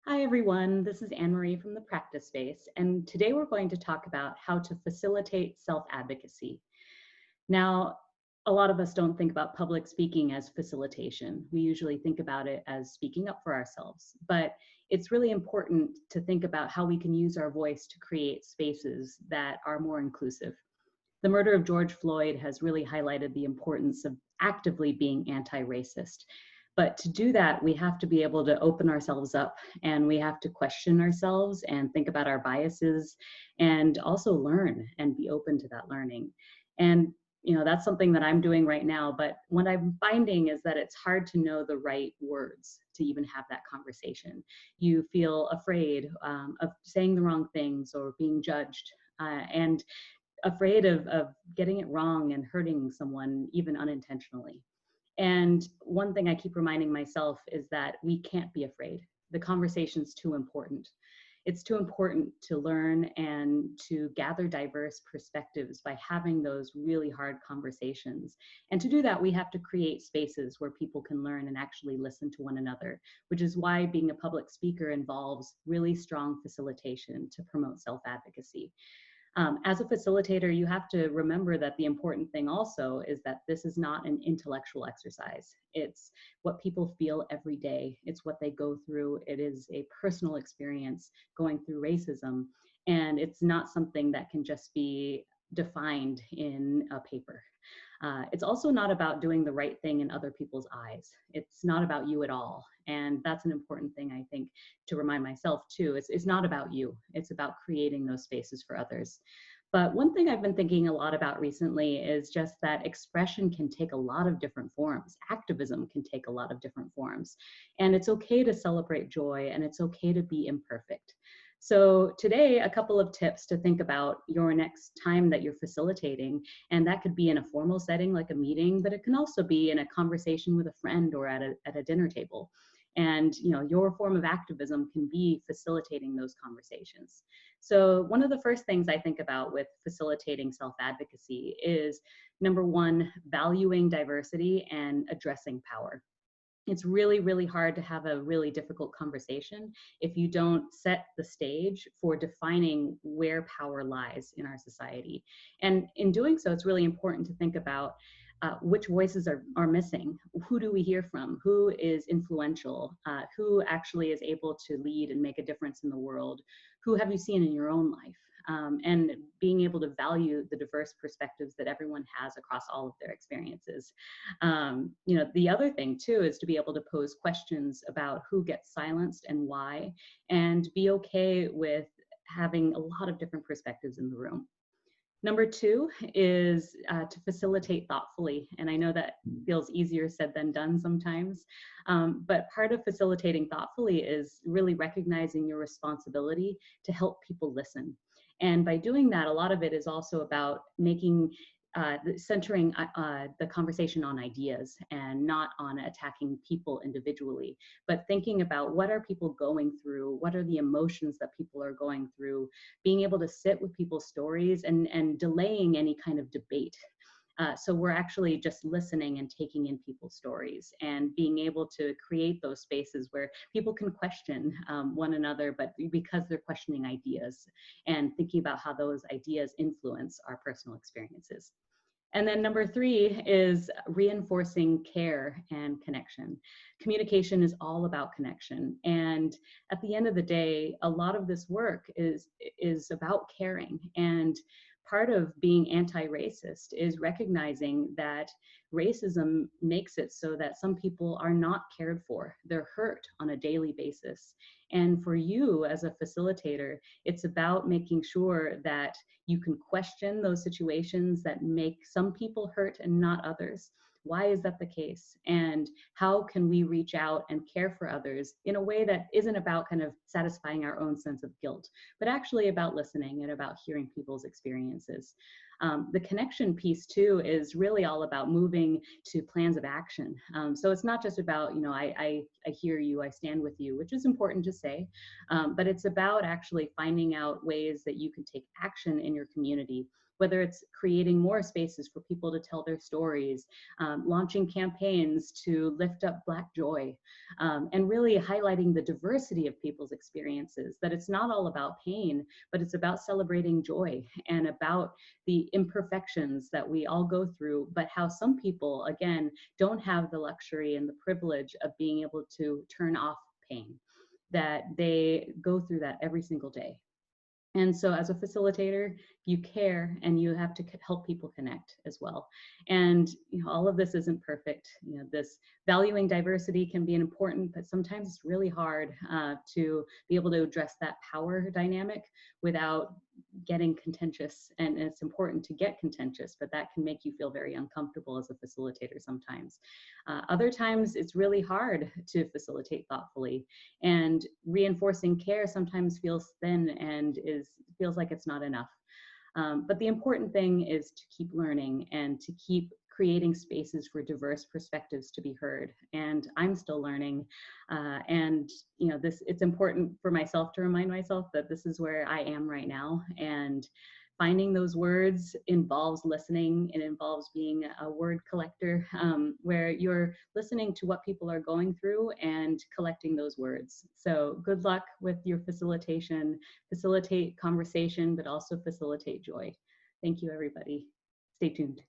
Hi, everyone. This is Anne Marie from the Practice Space, and today we're going to talk about how to facilitate self-advocacy. Now, a lot of us don't think about public speaking as facilitation. We usually think about it as speaking up for ourselves, but it's really important to think about how we can use our voice to create spaces that are more inclusive. The murder of George Floyd has really highlighted the importance of actively being anti-racist. But to do that, we have to be able to open ourselves up and we have to question ourselves and think about our biases and also learn and be open to that learning. And that's something that I'm doing right now. But what I'm finding is that it's hard to know the right words to even have that conversation. You feel afraid of saying the wrong things or being judged. And afraid of getting it wrong and hurting someone even unintentionally. And one thing I keep reminding myself is that we can't be afraid. The conversation's too important. It's too important to learn and to gather diverse perspectives by having those really hard conversations. And to do that, we have to create spaces where people can learn and actually listen to one another, which is why being a public speaker involves really strong facilitation to promote self-advocacy. As a facilitator, you have to remember that the important thing also is that this is not an intellectual exercise. It's what people feel every day. It's what they go through. It is a personal experience going through racism. And it's not something that can just be defined in a paper. It's also not about doing the right thing in other people's eyes. It's not about you at all. And that's an important thing, I think, to remind myself too. It's not about you. It's about creating those spaces for others. But one thing I've been thinking a lot about recently is just that expression can take a lot of different forms. Activism can take a lot of different forms. And it's okay to celebrate joy and it's okay to be imperfect. So today, a couple of tips to think about your next time that you're facilitating. And that could be in a formal setting like a meeting, but it can also be in a conversation with a friend or at a dinner table. And your form of activism can be facilitating those conversations. So one of the first things I think about with facilitating self-advocacy is, number one, valuing diversity and addressing power. It's really, really hard to have a really difficult conversation if you don't set the stage for defining where power lies in our society. And in doing so, it's really important to think about which voices are missing. Who do we hear from? Who is influential? Who actually is able to lead and make a difference in the world? Who have you seen in your own life? And being able to value the diverse perspectives that everyone has across all of their experiences. The other thing too is to be able to pose questions about who gets silenced and why, and be okay with having a lot of different perspectives in the room. Number two is to facilitate thoughtfully. And I know that feels easier said than done sometimes, but part of facilitating thoughtfully is really recognizing your responsibility to help people listen. And by doing that, a lot of it is also about centering the conversation on ideas and not on attacking people individually, but thinking about what are people going through, what are the emotions that people are going through, being able to sit with people's stories and delaying any kind of debate. So we're actually just listening and taking in people's stories and being able to create those spaces where people can question one another, but because they're questioning ideas and thinking about how those ideas influence our personal experiences. And then number three is reinforcing care and connection. Communication is all about connection. And at the end of the day, a lot of this work is about caring. And part of being anti-racist is recognizing that racism makes it so that some people are not cared for. They're hurt on a daily basis. And for you as a facilitator, it's about making sure that you can question those situations that make some people hurt and not others. Why is that the case? And how can we reach out and care for others in a way that isn't about kind of satisfying our own sense of guilt, but actually about listening and about hearing people's experiences. The connection piece too is really all about moving to plans of action. So it's not just about, I hear you, I stand with you, which is important to say, but it's about actually finding out ways that you can take action in your community whether it's creating more spaces for people to tell their stories, launching campaigns to lift up Black joy, and really highlighting the diversity of people's experiences, that it's not all about pain, but it's about celebrating joy and about the imperfections that we all go through, but how some people, again, don't have the luxury and the privilege of being able to turn off pain, that they go through that every single day. And so as a facilitator, you care and you have to help people connect as well. And all of this isn't perfect. This valuing diversity can be important, but sometimes it's really hard to be able to address that power dynamic without getting contentious. And it's important to get contentious, but that can make you feel very uncomfortable as a facilitator sometimes. Other times it's really hard to facilitate thoughtfully, and reinforcing care sometimes feels thin and feels like it's not enough. But the important thing is to keep learning and to keep creating spaces for diverse perspectives to be heard. And I'm still learning. And it's important for myself to remind myself that this is where I am right now. And finding those words involves listening. It involves being a word collector, where you're listening to what people are going through and collecting those words. So good luck with your facilitation. Facilitate conversation, but also facilitate joy. Thank you, everybody. Stay tuned.